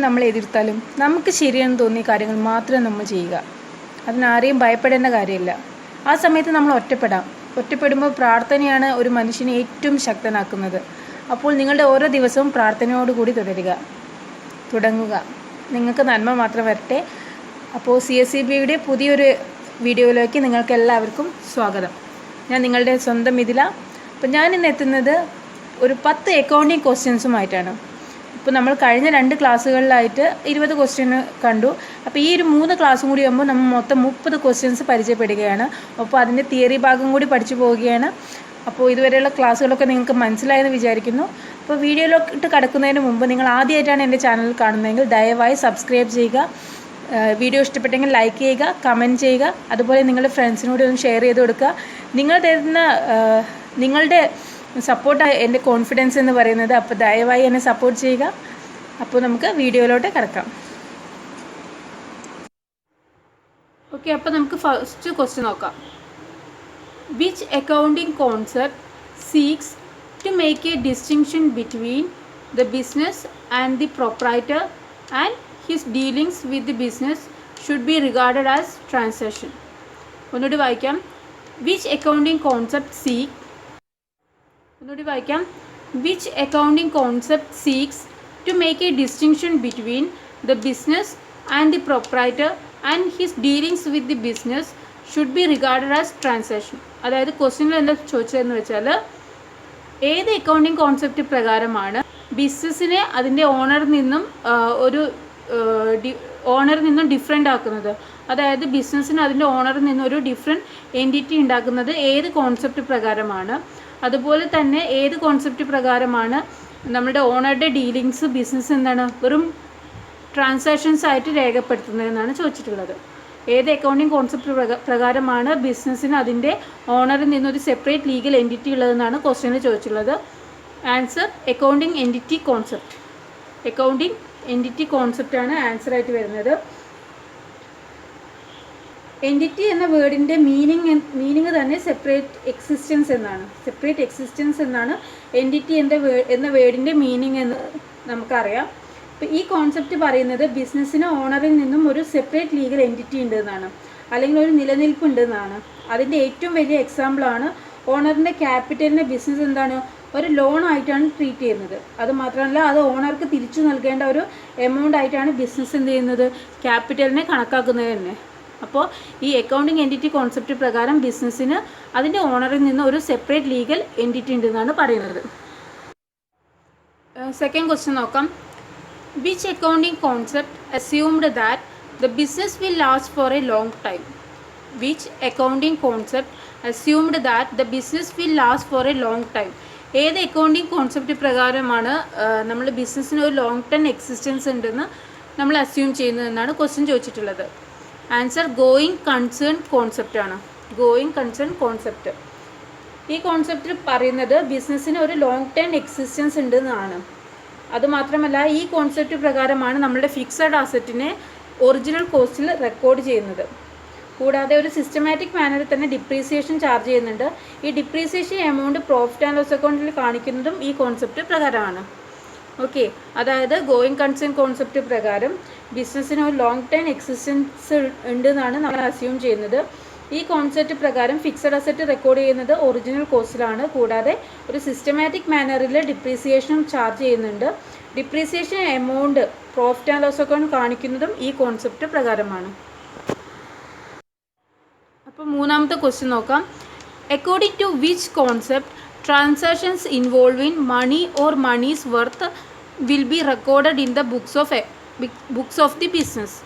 നമ്മൾ എതിർത്താലും നമുക്ക് ശരിയെന്ന് തോന്നിയ കാര്യങ്ങൾ മാത്രം നമ്മൾ ചെയ്യുക. അതിനാരെയും ഭയപ്പെടേണ്ട കാര്യമില്ല. ആ സമയത്ത് നമ്മൾ ഒറ്റപ്പെടുമ്പോൾ പ്രാർത്ഥനയാണ് ഒരു മനുഷ്യനെ ഏറ്റവും ശക്തനാക്കുന്നത്. അപ്പോൾ നിങ്ങളുടെ ഓരോ ദിവസവും പ്രാർത്ഥനയോടുകൂടി തുടങ്ങുക. നിങ്ങൾക്ക് നന്മ മാത്രം വരട്ടെ. അപ്പോൾ CSEBയുടെ പുതിയൊരു വീഡിയോയിലേക്ക് നിങ്ങൾക്ക് എല്ലാവർക്കും സ്വാഗതം. ഞാൻ നിങ്ങളുടെ സ്വന്തം മിഥില. അപ്പോൾ ഞാനിന്ന് എത്തുന്നത് ഒരു 10 അക്കൗണ്ടിങ് ക്വസ്റ്റ്യൻസുമായിട്ടാണ്. ഇപ്പോൾ നമ്മൾ കഴിഞ്ഞ 2 ക്ലാസ്സുകളിലായിട്ട് 20 ക്വസ്റ്റ്യൻ കണ്ടു. അപ്പോൾ ഈ ഒരു 3 ക്ലാസ്സും കൂടി ആകുമ്പോൾ നമ്മൾ മൊത്തം 30 ക്വസ്റ്റ്യൻസ് പരിചയപ്പെടുകയാണ്. അപ്പോൾ അതിൻ്റെ തിയറി ഭാഗം കൂടി പഠിച്ചു പോവുകയാണ്. അപ്പോൾ ഇതുവരെയുള്ള ക്ലാസ്സുകളൊക്കെ നിങ്ങൾക്ക് മനസ്സിലായെന്ന് വിചാരിക്കുന്നു. അപ്പോൾ വീഡിയോയിലോട്ട് കടക്കുന്നതിന് മുമ്പ് നിങ്ങൾ ആദ്യമായിട്ടാണ് എൻ്റെ ചാനൽ കാണുന്നതെങ്കിൽ ദയവായി സബ്സ്ക്രൈബ് ചെയ്യുക. വീഡിയോ ഇഷ്ടപ്പെട്ടെങ്കിൽ ലൈക്ക് ചെയ്യുക, കമൻറ്റ് ചെയ്യുക. അതുപോലെ നിങ്ങളുടെ ഫ്രണ്ട്സിനോട് ഒന്ന് ഷെയർ ചെയ്ത് കൊടുക്കുക. നിങ്ങൾ തരുന്ന നിങ്ങളുടെ സപ്പോർട്ടാണ് എൻ്റെ കോൺഫിഡൻസ് എന്ന് പറയുന്നത്. അപ്പോൾ ദയവായി എന്നെ സപ്പോർട്ട് ചെയ്യുക. അപ്പോൾ നമുക്ക് വീഡിയോയിലോട്ട് കിടക്കാം. ഓക്കെ, അപ്പോൾ നമുക്ക് ഫസ്റ്റ് ക്വസ്റ്റ്യൻ നോക്കാം. Which accounting concept seeks to make a distinction between the business and the proprietor and his dealings with the business should be regarded as transaction? ഒന്നുകൂടി വായിക്കാം. Which accounting concept seeks to make a distinction between the business and the proprietor and his dealings with the business should be regarded as transaction? അതായത് ക്വസ്റ്റ്യനിൽ എന്താ ചോദിച്ചതെന്ന് വെച്ചാൽ, ഏത് accounting concept പ്രകാരമാണ് ബിസിനസ്സിനെ അതിൻ്റെ ഓണറിൽ നിന്നും ഡിഫറെൻ്റ് ആക്കുന്നത്? അതായത് ബിസിനസ്സിന് അതിൻ്റെ ഓണറിൽ നിന്നും ഒരു ഡിഫറെൻറ്റ് എൻറ്റിറ്റി ഉണ്ടാക്കുന്നത് ഏത് കോൺസെപ്റ്റ് പ്രകാരമാണ്? അതുപോലെ തന്നെ ഏത് കോൺസെപ്റ്റ് പ്രകാരമാണ് നമ്മുടെ ഓണറുടെ ഡീലിങ്സ് ബിസിനസ് എന്താണ് വെറും ട്രാൻസാക്ഷൻസ് ആയിട്ട് രേഖപ്പെടുത്തുന്നതെന്നാണ് ചോദിച്ചിട്ടുള്ളത്. ഏത് അക്കൗണ്ടിങ് കോൺസെപ്റ്റ് പ്രകാരമാണ് ബിസിനസ്സിന് അതിൻ്റെ ഓണറിൽ നിന്നൊരു സെപ്പറേറ്റ് ലീഗൽ എൻറ്റിറ്റി ഉള്ളതെന്നാണ് ക്വസ്റ്റ്യനിൽ ചോദിച്ചിട്ടുള്ളത്. ആൻസർ അക്കൗണ്ടിങ് എൻറ്റിറ്റി കോൺസെപ്റ്റാണ് ആൻസറായിട്ട് വരുന്നത്. എൻറ്റിറ്റി എന്ന വേർഡിൻ്റെ മീനിങ് തന്നെ സെപ്പറേറ്റ് എക്സിസ്റ്റൻസ് എന്നാണ്. എൻറ്റിറ്റി എന്ന വേർഡിൻ്റെ മീനിങ് എന്ന് നമുക്കറിയാം. അപ്പോൾ ഈ കോൺസെപ്റ്റ് പറയുന്നത് ബിസിനസ്സിന് ഓണറിൽ നിന്നും ഒരു സെപ്പറേറ്റ് ലീഗൽ എൻറ്റിറ്റി ഉണ്ടെന്നാണ്, അല്ലെങ്കിൽ ഒരു നിലനിൽപ്പ് ഉണ്ടെന്നാണ്. അതിൻ്റെ ഏറ്റവും വലിയ എക്സാമ്പിളാണ് ഓണറിൻ്റെ ക്യാപിറ്റലിനെ ബിസിനസ് എന്താണ് ഒരു ലോൺ ആയിട്ടാണ് ട്രീറ്റ് ചെയ്യുന്നത്. അത് മാത്രമല്ല, അത് ഓണർക്ക് തിരിച്ചു നൽകേണ്ട ഒരു എമൗണ്ട് ആയിട്ടാണ് ബിസിനസ് എന്ത് ചെയ്യുന്നത്, ക്യാപിറ്റലിനെ കണക്കാക്കുന്നത് തന്നെ. അപ്പോൾ ഈ അക്കൗണ്ടിങ് എൻറ്റിറ്റി കോൺസെപ്റ്റ് പ്രകാരം ബിസിനസ്സിന് അതിൻ്റെ ഓണറിൽ നിന്ന് ഒരു സെപ്പറേറ്റ് ലീഗൽ എൻറ്റിറ്റി ഉണ്ടെന്നാണ് പറയുന്നത്. സെക്കൻഡ് ക്വസ്റ്റ്യൻ നോക്കാം. Which accounting concept assumed that the business will last for a long time? ഏത് അക്കൗണ്ടിങ് കോൺസെപ്റ്റ് പ്രകാരമാണ് നമ്മൾ ബിസിനസ്സിന് ഒരു ലോങ് ടേം എക്സിസ്റ്റൻസ് ഉണ്ടെന്ന് നമ്മൾ അസ്യൂം ചെയ്യുന്നതെന്നാണ് ക്വസ്റ്റ്യൻ ചോദിച്ചിട്ടുള്ളത്. Answer going concern concept. ഈ കോൺസെപ്റ്റിൽ പറയുന്നത് ബിസിനസ്സിന് ഒരു ലോങ് ടേം എക്സിസ്റ്റൻസ് ഉണ്ടെന്നാണ്. അതുമാത്രമല്ല, ഈ കോൺസെപ്റ്റ് പ്രകാരമാണ് നമ്മളുടെ ഫിക്സഡ് അസറ്റിനെ ഒറിജിനൽ കോസ്റ്റിൽ റെക്കോർഡ് ചെയ്യുന്നത്. കൂടാതെ ഒരു സിസ്റ്റമാറ്റിക് മാനറിൽ തന്നെ ഡിപ്രീസിയേഷൻ ചാർജ് ചെയ്യുന്നുണ്ട്. ഈ depreciation amount profit and loss അക്കൗണ്ടിൽ കാണിക്കുന്നതും ഈ കോൺസെപ്റ്റ് പ്രകാരമാണ്. ഓക്കെ, അതായത് ഗോയിങ് കൺസേൺ കോൺസെപ്റ്റ് പ്രകാരം ബിസിനസ്സിന് ഒരു ലോങ് ടൈം എക്സിസ്റ്റൻസ് ഉണ്ടെന്നാണ് നമ്മൾ അസ്യൂം ചെയ്യുന്നത്. ഈ കോൺസെപ്റ്റ് പ്രകാരം ഫിക്സഡ് അസറ്റ് റെക്കോർഡ് ചെയ്യുന്നത് ഒറിജിനൽ കോസ്റ്റിലാണ്. കൂടാതെ ഒരു സിസ്റ്റമാറ്റിക് മാനറിൽ ഡിപ്രീസിയേഷനും ചാർജ് ചെയ്യുന്നുണ്ട്. Depreciation amount profit and loss account കാണിക്കുന്നതും ഈ കോൺസെപ്റ്റ് പ്രകാരമാണ്. അപ്പോൾ മൂന്നാമത്തെ ക്വസ്റ്റ്യൻ നോക്കാം. According to which concept transactions involving money or money's worth will be recorded in the books of the business?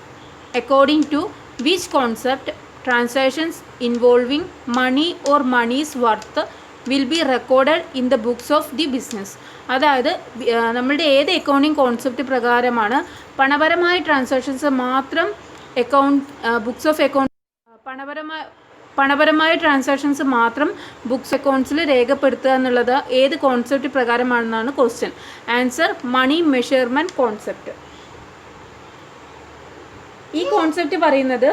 According to which concept transactions involving money or money's worth will be recorded in the books of the business? അതായത് നമ്മളുടെ ഏത് accounting concept പ്രകാരമാണ് പണപരമായ transactions മാത്രം books of account പണപരമായ transactions മാത്രം books അക്കൗണ്ട്സിൽ രേഖപ്പെടുത്തുക എന്നുള്ളത് ഏത് കോൺസെപ്റ്റ് പ്രകാരമാണെന്നാണ് question. Answer money measurement concept. ഈ കോൺസെപ്റ്റ് പറയുന്നത്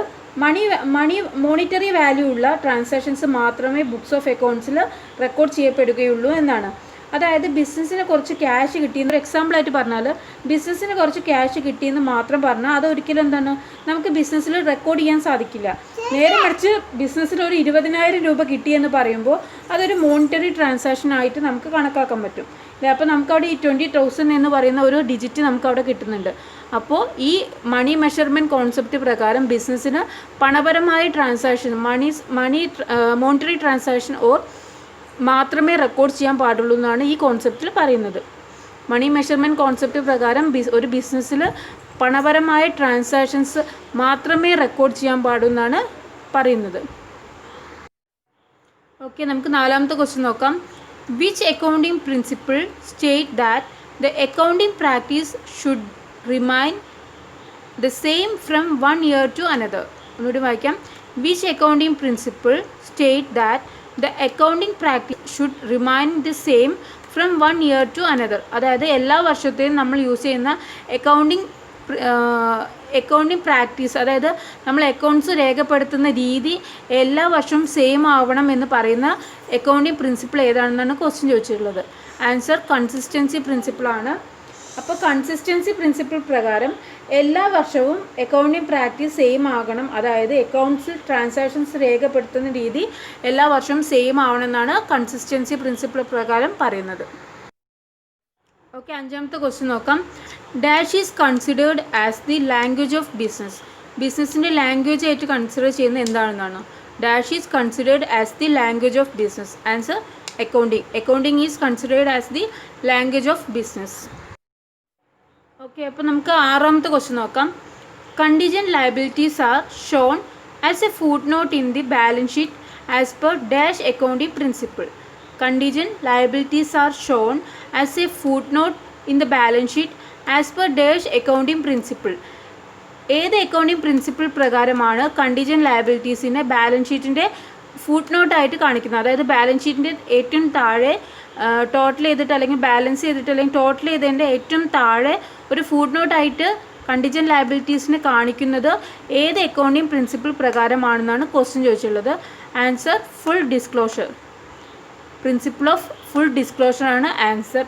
മോണിറ്ററി വാല്യൂ ഉള്ള ട്രാൻസാക്ഷൻസ് മാത്രമേ ബുക്സ് ഓഫ് അക്കൗണ്ട്സിൽ റെക്കോർഡ് ചെയ്യപ്പെടുകയുള്ളൂ എന്നാണ്. അതായത് ബിസിനസ്സിന് കുറച്ച് ക്യാഷ് കിട്ടിയെന്ന് ഒരു എക്സാമ്പിളായിട്ട് പറഞ്ഞാൽ ബിസിനസ്സിന് കുറച്ച് ക്യാഷ് കിട്ടിയെന്ന് മാത്രം പറഞ്ഞാൽ അതൊരിക്കലും എന്താണ് നമുക്ക് ബിസിനസ്സിൽ റെക്കോർഡ് ചെയ്യാൻ സാധിക്കില്ല. നേരെ മറിച്ച് ബിസിനസ്സിൽ ഒരു 20,000 രൂപ കിട്ടിയെന്ന് പറയുമ്പോൾ അതൊരു മോണിറ്ററി ട്രാൻസാക്ഷൻ ആയിട്ട് നമുക്ക് കണക്കാക്കാൻ പറ്റും. അപ്പോൾ നമുക്കവിടെ ഈ 20,000 എന്ന് പറയുന്ന ഒരു ഡിജിറ്റ് നമുക്കവിടെ കിട്ടുന്നുണ്ട്. അപ്പോൾ ഈ മണി മെഷർമെൻറ്റ് കോൺസെപ്റ്റ് പ്രകാരം ബിസിനസ്സിന് പണപരമായ ട്രാൻസാക്ഷൻ മോണിറ്ററി ട്രാൻസാക്ഷൻ മാത്രമേ റെക്കോർഡ് ചെയ്യാൻ പാടുള്ളൂ എന്നാണ് ഈ കോൺസെപ്റ്റിൽ പറയുന്നത്. മണി മെഷർമെൻറ്റ് കോൺസെപ്റ്റ് പ്രകാരം ഒരു ബിസിനസ്സിൽ പണപരമായ ട്രാൻസാക്ഷൻസ് മാത്രമേ റെക്കോർഡ് ചെയ്യാൻ പാടൂ എന്നാണ് പറയുന്നത്. ഓക്കെ, നമുക്ക് 4ാമത്തെ ക്വസ്റ്റ്യൻ നോക്കാം. Which accounting principle state that the accounting practice should remain the same from 1 year to another? ഒന്നുകൂടി വായിക്കാം. Which accounting principle state that the accounting practice should remain the same from 1 year to another? അതായത് എല്ലാ വർഷത്തെയും നമ്മൾ use ചെയ്യുന്ന accounting practice, അതായത് നമ്മൾ accounts രേഖപ്പെടുത്തുന്ന രീതി എല്ലാ വർഷവും സെയിം ആവണം എന്ന് പറയുന്ന അക്കൗണ്ടിംഗ് പ്രിൻസിപ്പിൾ ഏതാണെന്നാണ് ക്വസ്റ്റ്യൻ ചോദിച്ചിട്ടുള്ളത്. ആൻസർ കൺസിസ്റ്റൻസി പ്രിൻസിപ്പിളാണ്. അപ്പോൾ കൺസിസ്റ്റൻസി പ്രിൻസിപ്പിൾ പ്രകാരം എല്ലാ വർഷവും അക്കൗണ്ടിംഗ് പ്രാക്ടീസ് സെയിം ആകണം, അതായത് അക്കൗണ്ട്സിൽ ട്രാൻസാക്ഷൻസ് രേഖപ്പെടുത്തുന്ന രീതി എല്ലാ വർഷവും സെയിം ആവണമെന്നാണ് കൺസിസ്റ്റൻസി പ്രിൻസിപ്പിൾ പ്രകാരം പറയുന്നത്. ഓക്കെ, 5ാമത്തെ ക്വസ്റ്റ്യൻ നോക്കാം. Dash is considered as the language of business? ബിസിനസ്സിൻ്റെ ലാംഗ്വേജ് ആയിട്ട് കൺസിഡർ ചെയ്യുന്നത് എന്താണെന്നാണ്? Dash is considered as the language of business. Answer accounting. Accounting is considered as the language of business. Okay, അപ്പോൾ നമുക്ക് 6ാമത്തെ question നോക്കാം. Contingent liabilities are shown as a footnote in the balance sheet as per dash accounting principle? Contingent liabilities are shown as a footnote in the balance sheet as per dash accounting principle. ഏത് accounting principle പ്രകാരമാണ് contingent ലയബിലിറ്റീസിനെ balance ഷീറ്റിൻ്റെ ഫുട് നോട്ടായിട്ട് കാണിക്കുന്നത്? അതായത് balance ഷീറ്റിൻ്റെ ഏറ്റവും താഴെ ടോട്ടൽ ചെയ്തിട്ട് അല്ലെങ്കിൽ ബാലൻസ് ചെയ്തിട്ട് അല്ലെങ്കിൽ ടോട്ടൽ ചെയ്തതിൻ്റെ ഏറ്റവും താഴെ ഒരു ഫുട് നോട്ടായിട്ട് കണ്ടിജന്റ് ലയബിലിറ്റീസിനെ കാണിക്കുന്നത് ഏത് അക്കൗണ്ടിംഗ് പ്രിൻസിപ്പിൾ പ്രകാരമാണെന്നാണ് ക്വസ്റ്റ്യൻ ചോദിച്ചിട്ടുള്ളത്. Answer full disclosure. Principle of full disclosure ആണ് ആൻസർ.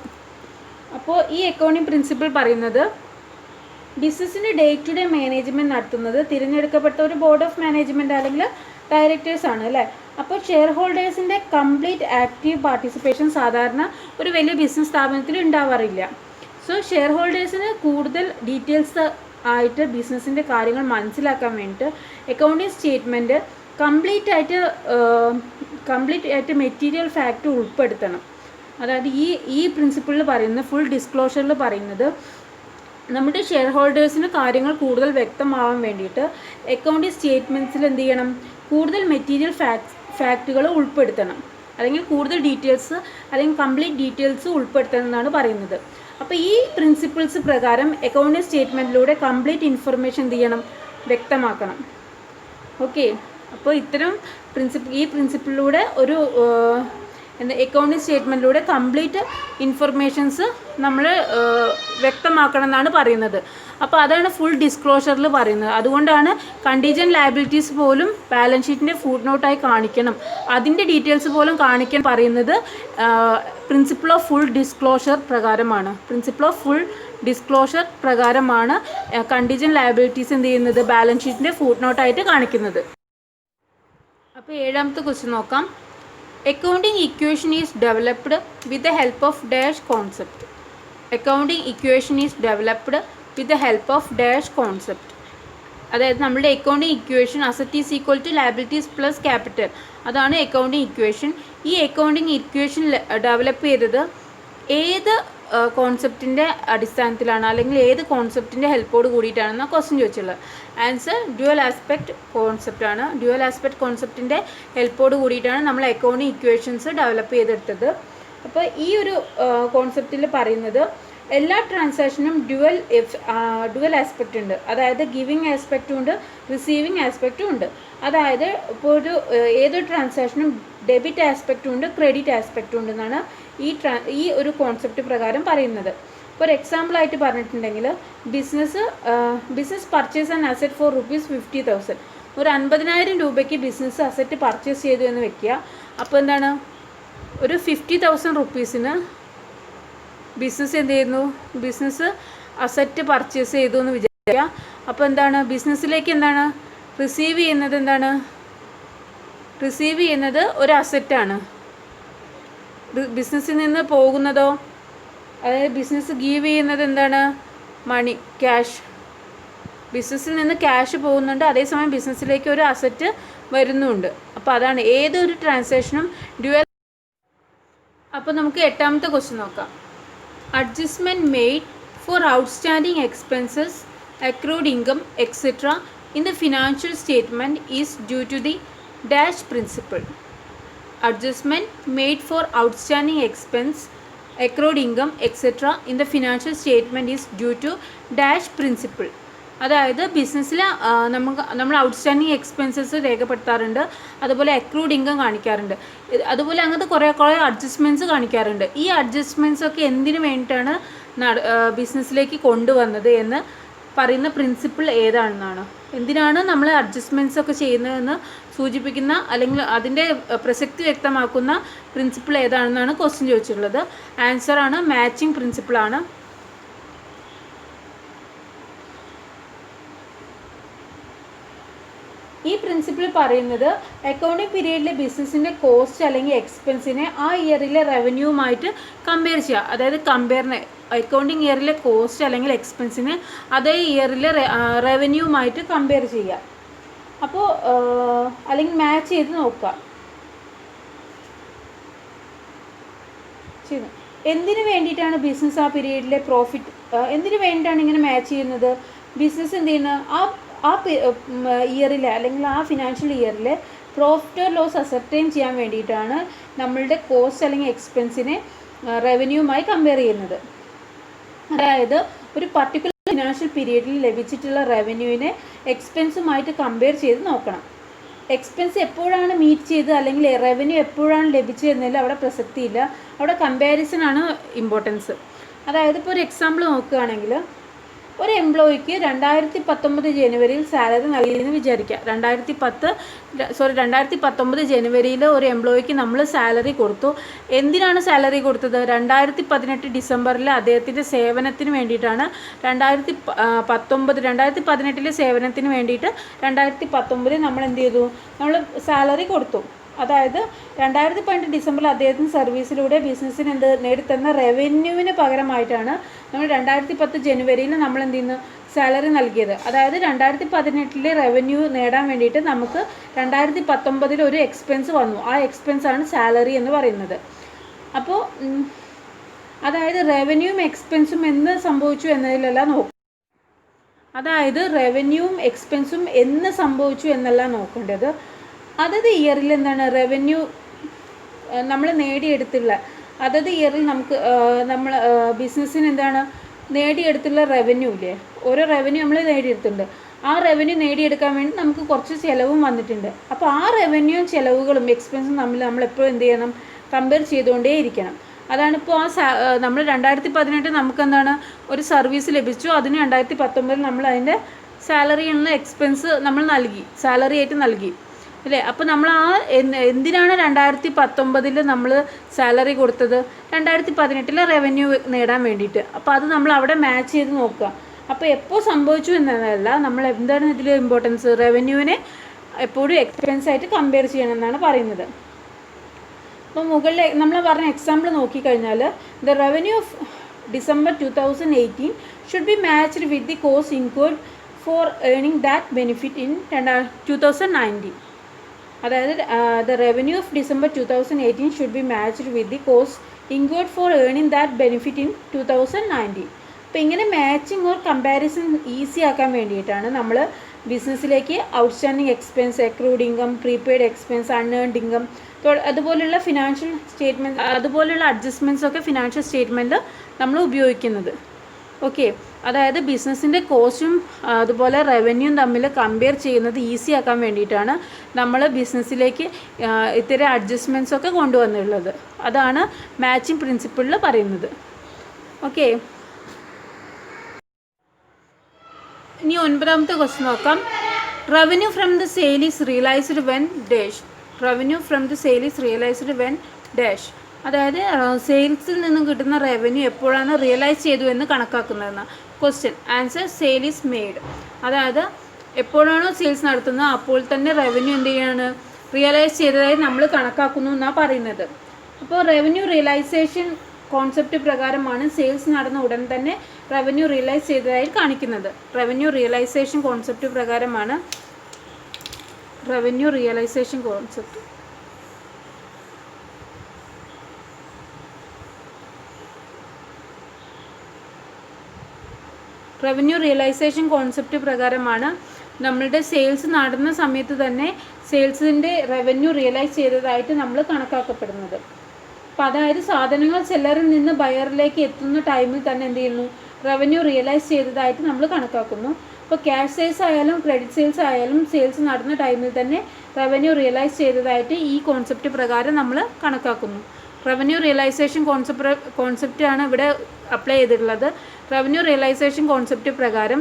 അപ്പോൾ ഈ അക്കൗണ്ടിംഗ് പ്രിൻസിപ്പിൾ പറയുന്നത് ബിസിനസ്സിൻ്റെ ഡേ ടു ഡേ മാനേജ്മെൻറ്റ് നടത്തുന്നത് തിരഞ്ഞെടുക്കപ്പെട്ട ഒരു ബോർഡ് ഓഫ് മാനേജ്മെൻറ്റ് അല്ലെങ്കിൽ ഡയറക്ടേഴ്സ് ആണ് അല്ലേ. അപ്പോൾ ഷെയർ ഹോൾഡേഴ്സിൻ്റെ കംപ്ലീറ്റ് ആക്റ്റീവ് പാർട്ടിസിപ്പേഷൻ സാധാരണ ഒരു വലിയ ബിസിനസ് സ്ഥാപനത്തിൽ ഉണ്ടാവാറില്ല. സോ ഷെയർ ഹോൾഡേഴ്സിന് കൂടുതൽ ഡീറ്റെയിൽസ് ആയിട്ട് ബിസിനസ്സിൻ്റെ കാര്യങ്ങൾ മനസ്സിലാക്കാൻ വേണ്ടിയിട്ട് അക്കൗണ്ടിംഗ് സ്റ്റേറ്റ്മെൻറ്റ് കംപ്ലീറ്റ് ആയിട്ട് മെറ്റീരിയൽ ഫാക്റ്റ് ഉൾപ്പെടുത്തണം. അതായത് ഈ പ്രിൻസിപ്പിളിൽ പറയുന്നത് ഫുൾ ഡിസ്ക്ലോഷറിൽ പറയുന്നത് നമ്മുടെ ഷെയർ ഹോൾഡേഴ്സിന് കാര്യങ്ങൾ കൂടുതൽ വ്യക്തമാവാൻ വേണ്ടിയിട്ട് അക്കൗണ്ടിംഗ് സ്റ്റേറ്റ്മെൻറ്റ്സിൽ എന്ത് ചെയ്യണം, കൂടുതൽ മെറ്റീരിയൽ ഫാക്റ്റുകൾ ഉൾപ്പെടുത്തണം, അല്ലെങ്കിൽ കൂടുതൽ ഡീറ്റെയിൽസ് അല്ലെങ്കിൽ കംപ്ലീറ്റ് ഡീറ്റെയിൽസ് ഉൾപ്പെടുത്തണം എന്നാണ് പറയുന്നത്. അപ്പോൾ ഈ പ്രിൻസിപ്പിൾസ് പ്രകാരം അക്കൗണ്ടിംഗ് സ്റ്റേറ്റ്മെൻറ്റിലൂടെ കംപ്ലീറ്റ് ഇൻഫർമേഷൻ എന്ത് ചെയ്യണം, വ്യക്തമാക്കണം. ഓക്കെ, അപ്പോൾ ഇത്തരം ഈ പ്രിൻസിപ്പിളിലൂടെ ഒരു അക്കൗണ്ടിംഗ് സ്റ്റേറ്റ്മെൻറ്റിലൂടെ കംപ്ലീറ്റ് ഇൻഫർമേഷൻസ് നമ്മൾ വ്യക്തമാക്കണം എന്നാണ് പറയുന്നത്. അപ്പോൾ അതാണ് ഫുൾ ഡിസ്ക്ലോഷറിൽ പറയുന്നത്. അതുകൊണ്ടാണ് കണ്ടിജന്റ് ലയബിലിറ്റീസ് പോലും ബാലൻസ് ഷീറ്റിൻ്റെ ഫുട് നോട്ടായി കാണിക്കണം, അതിൻ്റെ ഡീറ്റെയിൽസ് പോലും കാണിക്കാൻ പറയുന്നത് പ്രിൻസിപ്പിൾ ഓഫ് ഫുൾ ഡിസ്ക്ലോഷർ പ്രകാരമാണ്. പ്രിൻസിപ്പിൾ ഓഫ് ഫുൾ ഡിസ്ക്ലോഷർ പ്രകാരമാണ് കണ്ടിജന്റ് ലയബിലിറ്റീസ് എന്ത് ചെയ്യുന്നത്, ബാലൻസ് ഷീറ്റിൻ്റെ ഫുട് നോട്ടായിട്ട് കാണിക്കുന്നത്. അപ്പോൾ 7ാമത്തെ ക്വസ്റ്റ്യൻ നോക്കാം. Accounting equation is developed with the help of dash concept? Accounting equation is developed with the help of dash concept. അതായത് നമ്മുടെ accounting equation asset is equal to liabilities plus capital, അതാണ് അക്കൗണ്ടിംഗ് ഇക്വേഷൻ. ഈ accounting equation develop ചെയ്തത് ഏത് കോൺസെപ്റ്റിൻ്റെ അടിസ്ഥാനത്തിലാണ്, അല്ലെങ്കിൽ ഏത് കോൺസെപ്റ്റിൻ്റെ ഹെൽപ്പോട് കൂടിയിട്ടാണെന്ന ക്വസ്റ്റ്യൻ ചോദിച്ചുള്ളത്. ആൻസർ ഡ്യുവൽ ആസ്പെക്റ്റ് കോൺസെപ്റ്റ് ആണ്. ഡ്യുവൽ ആസ്പെക്റ്റ് കോൺസെപ്റ്റിൻ്റെ ഹെൽപ്പോട് കൂടിയിട്ടാണ് നമ്മൾ അക്കൗണ്ടിംഗ് ഇക്വേഷൻസ് ഡെവലപ്പ് ചെയ്തെടുത്തത്. അപ്പോൾ ഈ ഒരു കോൺസെപ്റ്റിൽ പറയുന്നത് എല്ലാ ട്രാൻസാക്ഷനും ഡ്യുവൽ ആസ്പെക്റ്റ് ഉണ്ട്. അതായത് ഗിവിങ് ആസ്പെക്റ്റും ഉണ്ട്, റിസീവിങ് ആസ്പെക്റ്റും ഉണ്ട്. അതായത് ഇപ്പോൾ ഏതൊരു ട്രാൻസാക്ഷനും ഡെബിറ്റ് ആസ്പെക്റ്റും ഉണ്ട്, ക്രെഡിറ്റ് ആസ്പെക്റ്റും ഉണ്ടെന്നാണ് ഈ ഒരു കോൺസെപ്റ്റ് പ്രകാരം പറയുന്നത്. ഇപ്പോൾ ഒരു എക്സാമ്പിളായിട്ട് പറഞ്ഞിട്ടുണ്ടെങ്കിൽ business purchase an asset four ₹50,000. ഒരു 50,000 രൂപയ്ക്ക് ബിസിനസ് അസറ്റ് പർച്ചേസ് ചെയ്തു എന്ന് വെക്കുക. അപ്പോൾ എന്താണ്, ഒരു 50,000 റുപ്പീസിന് ബിസിനസ് എന്ത് ചെയ്യുന്നു, ബിസിനസ് അസറ്റ് പർച്ചേസ് ചെയ്തു എന്ന് വിചാരിക്കുക. അപ്പോൾ എന്താണ് ബിസിനസ്സിലേക്ക് എന്താണ് റിസീവ് ചെയ്യുന്നത്, എന്താണ് റിസീവ് ചെയ്യുന്നത് ഒരു അസറ്റാണ്. ബിസിനസ്സിൽ നിന്ന് പോകുന്നതോ, അതായത് ബിസിനസ് ഗീവ് ചെയ്യുന്നത് എന്താണ്, മണി, ക്യാഷ്. ബിസിനസ്സിൽ നിന്ന് ക്യാഷ് പോകുന്നുണ്ട്, അതേസമയം ബിസിനസ്സിലേക്ക് ഒരു അസറ്റ് വരുന്നുണ്ട്. അപ്പോൾ അതാണ് ഏതൊരു ട്രാൻസാക്ഷനും ഡ്യുവൽ. അപ്പോൾ നമുക്ക് 8ാമത്തെ ക്വസ്റ്റ്യൻ നോക്കാം. Adjustment made for outstanding expenses, accrued income, etc. in the financial statement is due to the dash principle. Adjustment made for outstanding expense, accrued income, etc. in the financial statement is due to dash principle. അതായത് ബിസിനസ്സിൽ നമ്മൾ outstanding expenses രേഖപ്പെടുത്താറുണ്ട്, അതുപോലെ accrued income കാണിക്കാറുണ്ട്, അതുപോലെ അങ്ങനത്തെ കുറേ adjustments കാണിക്കാറുണ്ട്. ഈ അഡ്ജസ്റ്റ്മെൻറ്റ്സ് ഒക്കെ എന്തിനു വേണ്ടിയിട്ടാണ് ബിസിനസ്സിലേക്ക് കൊണ്ടുവന്നത് എന്ന് പറയുന്ന പ്രിൻസിപ്പിൾ ഏതാണെന്നാണ്, എന്തിനാണ് നമ്മൾ അഡ്ജസ്റ്റ്മെൻറ്റ്സ് ഒക്കെ ചെയ്യുന്നതെന്ന് സൂചിപ്പിക്കുന്ന അല്ലെങ്കിൽ അതിൻ്റെ പ്രസക്തി വ്യക്തമാക്കുന്ന പ്രിൻസിപ്പിൾ ഏതാണെന്നാണ് ക്വസ്റ്റ്യൻ ചോദിച്ചിട്ടുള്ളത്. ആൻസറാണ് മാച്ചിങ് പ്രിൻസിപ്പിളാണ്. ഈ പ്രിൻസിപ്പിൾ പറയുന്നത് അക്കൗണ്ടിങ് പീരീഡിലെ ബിസിനസ്സിൻ്റെ കോസ്റ്റ് അല്ലെങ്കിൽ എക്സ്പെൻസിനെ ആ ഇയറിലെ റവന്യൂവുമായിട്ട് കമ്പയർ ചെയ്യുക. അതായത് അക്കൗണ്ടിങ് ഇയറിലെ കോസ്റ്റ് അല്ലെങ്കിൽ എക്സ്പെൻസിനെ അതേ ഇയറിലെ റവന്യൂവുമായിട്ട് കമ്പയർ ചെയ്യുക. അപ്പോൾ അല്ലെങ്കിൽ മാച്ച് ചെയ്ത് നോക്കുക. എന്തിനു വേണ്ടിയിട്ടാണ് ബിസിനസ് ആ പീരീഡിലെ പ്രോഫിറ്റ്, എന്തിനു വേണ്ടിയിട്ടാണ് ഇങ്ങനെ മാച്ച് ചെയ്യുന്നത്? ബിസിനസ് എന്ത് ചെയ്യുന്നത് ആ ഇയറിലെ അല്ലെങ്കിൽ ആ ഫിനാൻഷ്യൽ ഇയറിലെ പ്രോഫിറ്റ് ഓർ ലോസ് അസർട്ടൈൻ ചെയ്യാൻ വേണ്ടിയിട്ടാണ് നമ്മളുടെ കോസ്റ്റ് അല്ലെങ്കിൽ എക്സ്പെൻസിനെ റവന്യൂവുമായി കമ്പയർ ചെയ്യുന്നത്. അതായത് ഒരു പർട്ടിക്കുലർ ഫിനാൻഷ്യൽ പീരീഡിൽ ലഭിച്ചിട്ടുള്ള റവന്യൂവിനെ എക്സ്പെൻസുമായിട്ട് കമ്പയർ ചെയ്ത് നോക്കണം. എക്സ്പെൻസ് എപ്പോഴാണ് മീറ്റ് ചെയ്ത് അല്ലെങ്കിൽ റവന്യൂ എപ്പോഴാണ് ലഭിച്ചത് എന്നതിൽ അവിടെ പ്രസക്തിയില്ല, അവിടെ കമ്പാരിസൺ ആണ് ഇമ്പോർട്ടൻസ്. അതായത് ഇപ്പോൾ ഒരു എക്സാമ്പിൾ നോക്കുകയാണെങ്കിൽ, ഒരു എംപ്ലോയിക്ക് 2019 ജനുവരിയിൽ സാലറി നൽകിയെന്ന് വിചാരിക്കുക. 2019 ജനുവരിയിൽ ഒരു എംപ്ലോയിക്ക് നമ്മൾ സാലറി കൊടുത്തു. എന്തിനാണ് സാലറി കൊടുത്തത്? 2018 ഡിസംബറിൽ അദ്ദേഹത്തിൻ്റെ സേവനത്തിന് വേണ്ടിയിട്ടാണ്. 2018 സേവനത്തിന് വേണ്ടിയിട്ട് 2019 നമ്മൾ എന്ത് ചെയ്തു? നമ്മൾ സാലറി കൊടുത്തു. അതായത് 2018 ഡിസംബറിൽ അദ്ദേഹത്തിന് സർവീസിലൂടെ ബിസിനസ്സിന് നേടിത്തന്ന റവന്യൂവിന് പകരമായിട്ടാണ് നമ്മൾ 2010 ജനുവരിയിൽ നമ്മൾ എന്ത് ചെയ്യുന്നു? സാലറി നൽകിയത്. അതായത് 2018 റവന്യൂ നേടാൻ വേണ്ടിയിട്ട് നമുക്ക് 2019 ഒരു എക്സ്പെൻസ് വന്നു. ആ എക്സ്പെൻസാണ് സാലറി എന്ന് പറയുന്നത്. അപ്പോൾ അതായത് റവന്യൂവും എക്സ്പെൻസും എന്ന് സംഭവിച്ചു എന്നതിലല്ല നോക്കും. അതായത് റവന്യൂവും എക്സ്പെൻസും എന്ന് സംഭവിച്ചു എന്നല്ല നോക്കേണ്ടത്. അതത് ഇയറിൽ എന്താണ് റവന്യൂ നമ്മൾ നേടിയെടുത്തുള്ള അതത് ഇയറിൽ നമ്മൾ ബിസിനസ്സിന് എന്താണ് നേടിയെടുത്തുള്ള റവന്യൂ ഇല്ലേ, ഓരോ റവന്യൂ നമ്മൾ നേടിയെടുത്തിട്ടുണ്ട്. ആ റവന്യൂ നേടിയെടുക്കാൻ വേണ്ടി നമുക്ക് കുറച്ച് ചിലവും വന്നിട്ടുണ്ട്. അപ്പോൾ ആ റവന്യൂവും ചിലവുകളും എക്സ്പെൻസും നമ്മൾ എപ്പോഴും എന്ത് ചെയ്യണം? കമ്പയർ ചെയ്തുകൊണ്ടേ ഇരിക്കണം. അതാണിപ്പോൾ നമ്മൾ 2018 നമുക്ക് എന്താണ് ഒരു സർവീസ് ലഭിച്ചു, അതിന് 2019 നമ്മൾ അതിൻ്റെ സാലറി എന്ന എക്സ്പെൻസ് നമ്മൾ നൽകി, സാലറി ആയിട്ട് നൽകി അല്ലേ. അപ്പോൾ നമ്മൾ എന്തിനാണ് 2019 നമ്മൾ സാലറി കൊടുത്തത്? 2018 റവന്യൂ നേടാൻ വേണ്ടിയിട്ട്. അപ്പോൾ അത് നമ്മൾ അവിടെ മാച്ച് ചെയ്ത് നോക്കുക. അപ്പോൾ എപ്പോൾ സംഭവിച്ചു എന്നതല്ല, നമ്മൾ എന്താണ് ഇതിൽ ഇമ്പോർട്ടൻസ്? റവന്യൂവിനെ എപ്പോഴും എക്സ്പെൻസ് ആയിട്ട് കമ്പയർ ചെയ്യണം എന്നാണ് പറയുന്നത്. അപ്പോൾ മുകളിൽ നമ്മൾ പറഞ്ഞ എക്സാമ്പിൾ നോക്കിക്കഴിഞ്ഞാൽ, the revenue of December 2018 should be matched with the cost incurred for earning that benefit in 2019. അതായത് the revenue of December 2018 should be matched with the cost incurred for earning that benefit in 2019. അപ്പോൾ ഇങ്ങനെ matching or comparison easy ആക്കാൻ വേണ്ടിയിട്ടാണ് നമ്മൾ ബിസിനസ്സിലേക്ക് outstanding expense, accrued income, prepaid expense, unearned income അതുപോലുള്ള financial statement, അതുപോലുള്ള adjustments ഒക്കെ financial സ്റ്റേറ്റ്മെൻറ്റിൽ നമ്മൾ ഉപയോഗിക്കുന്നത്. ഓക്കെ, അതായത് ബിസിനസ്സിൻ്റെ കോസ്റ്റും അതുപോലെ റവന്യൂവും തമ്മിൽ കമ്പയർ ചെയ്യുന്നത് ഈസി ആക്കാൻ വേണ്ടിയിട്ടാണ് നമ്മൾ ബിസിനസ്സിലേക്ക് ഇത്തരം അഡ്ജസ്റ്റ്മെൻറ്റ്സ് ഒക്കെ കൊണ്ടുവന്നിട്ടുള്ളത്. അതാണ് മാച്ചിങ് പ്രിൻസിപ്പിളിൽ പറയുന്നത്. ഓക്കെ, ഇനി 9ാമത്തെ ക്വസ്റ്റ്യൻ നോക്കാം. Revenue from the sale is realised when dash. Revenue from the sale is realised when dash. അതായത് സെയിൽസിൽ നിന്നും കിട്ടുന്ന റവന്യൂ എപ്പോഴാണ് റിയലൈസ് ചെയ്തു എന്ന് കണക്കാക്കുന്നതെന്ന്. Question answer sale is made. അതായത് എപ്പോഴാണോ സെയിൽസ് നടത്തുന്നത് അപ്പോൾ തന്നെ റവന്യൂ എന്ത് ചെയ്യാണ്, റിയലൈസ് ചെയ്തതായി നമ്മൾ കണക്കാക്കുന്നു എന്നാണ് പറയുന്നത്. അപ്പോൾ റവന്യൂ റിയലൈസേഷൻ കോൺസെപ്റ്റ് പ്രകാരമാണ് സെയിൽസ് നടന്ന ഉടൻ തന്നെ റവന്യൂ റിയലൈസ് ചെയ്തതായി കാണിക്കുന്നത്. റവന്യൂ റിയലൈസേഷൻ കോൺസെപ്റ്റ് പ്രകാരമാണ് revenue realisation concept. Revenue realisation concept പ്രകാരമാണ് നമ്മളുടെ സെയിൽസ് നടന്ന സമയത്ത് തന്നെ സെയിൽസിൻ്റെ റവന്യൂ റിയലൈസ് ചെയ്തതായിട്ട് നമ്മൾ കണക്കാക്കപ്പെടുന്നത്. അപ്പോൾ അതായത് സാധനങ്ങൾ സെല്ലറിൽ നിന്ന് ബയറിലേക്ക് എത്തുന്ന ടൈമിൽ തന്നെ എന്ത് ചെയ്യുന്നു, റവന്യൂ റിയലൈസ് ചെയ്തതായിട്ട് നമ്മൾ കണക്കാക്കുന്നു. അപ്പോൾ ക്യാഷ് സെയിൽസ് ആയാലും ക്രെഡിറ്റ് സെയിൽസ് ആയാലും സെയിൽസ് നടന്ന ടൈമിൽ തന്നെ റവന്യൂ റിയലൈസ് ചെയ്തതായിട്ട് ഈ കോൺസെപ്റ്റ് പ്രകാരം നമ്മൾ കണക്കാക്കുന്നു. റവന്യൂ റിയലൈസേഷൻ കോൺസെപ്റ്റാണ് ഇവിടെ അപ്ലൈ ചെയ്തിട്ടുള്ളത്. റവന്യൂ റിയലൈസേഷൻ കോൺസെപ്റ്റ് പ്രകാരം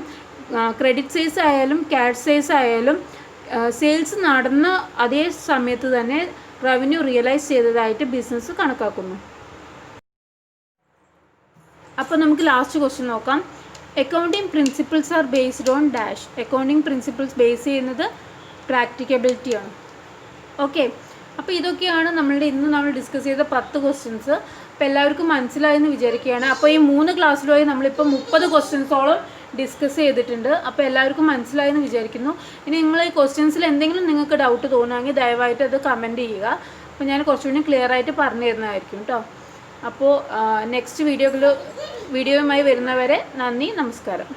ക്രെഡിറ്റ് സെയിൽസ് ആയാലും ക്യാഷ് സെയിൽസ് ആയാലും സെയിൽസ് നടന്ന അതേ സമയത്ത് തന്നെ റവന്യൂ റിയലൈസ് ചെയ്തതായിട്ട് ബിസിനസ് കണക്കാക്കുന്നു. അപ്പോൾ നമുക്ക് ലാസ്റ്റ് ക്വസ്റ്റ്യൻ നോക്കാം. Accounting principles are based on dash. Accounting principles base ചെയ്യുന്നത് പ്രാക്ടിക്കബിലിറ്റിയാണ്. ഓക്കെ, അപ്പോൾ ഇതൊക്കെയാണ് ഇന്ന് നമ്മൾ ഡിസ്കസ് ചെയ്ത 10 ക്വസ്റ്റ്യൻസ്. അപ്പോൾ എല്ലാവർക്കും മനസ്സിലായെന്ന് വിചാരിക്കുകയാണ്. അപ്പോൾ ഈ 3 ക്ലാസ്സിലായി നമ്മളിപ്പോൾ 30 ക്വസ്റ്റ്യൻസോളം ഡിസ്കസ് ചെയ്തിട്ടുണ്ട്. അപ്പോൾ എല്ലാവർക്കും മനസ്സിലായെന്ന് വിചാരിക്കുന്നു. ഇനി നിങ്ങൾ ഈ ക്വസ്റ്റ്യൻസിൽ എന്തെങ്കിലും നിങ്ങൾക്ക് ഡൗട്ട് തോന്നുകയാണെങ്കിൽ ദയവായിട്ട് അത് കമൻറ്റ് ചെയ്യുക. അപ്പോൾ ഞാൻ കുറച്ചുകൂടി ക്ലിയർ ആയിട്ട് പറഞ്ഞു തരുന്നതായിരിക്കും കേട്ടോ. അപ്പോൾ നെക്സ്റ്റ് വീഡിയോയുമായി വരുന്നവരെ നന്ദി, നമസ്കാരം.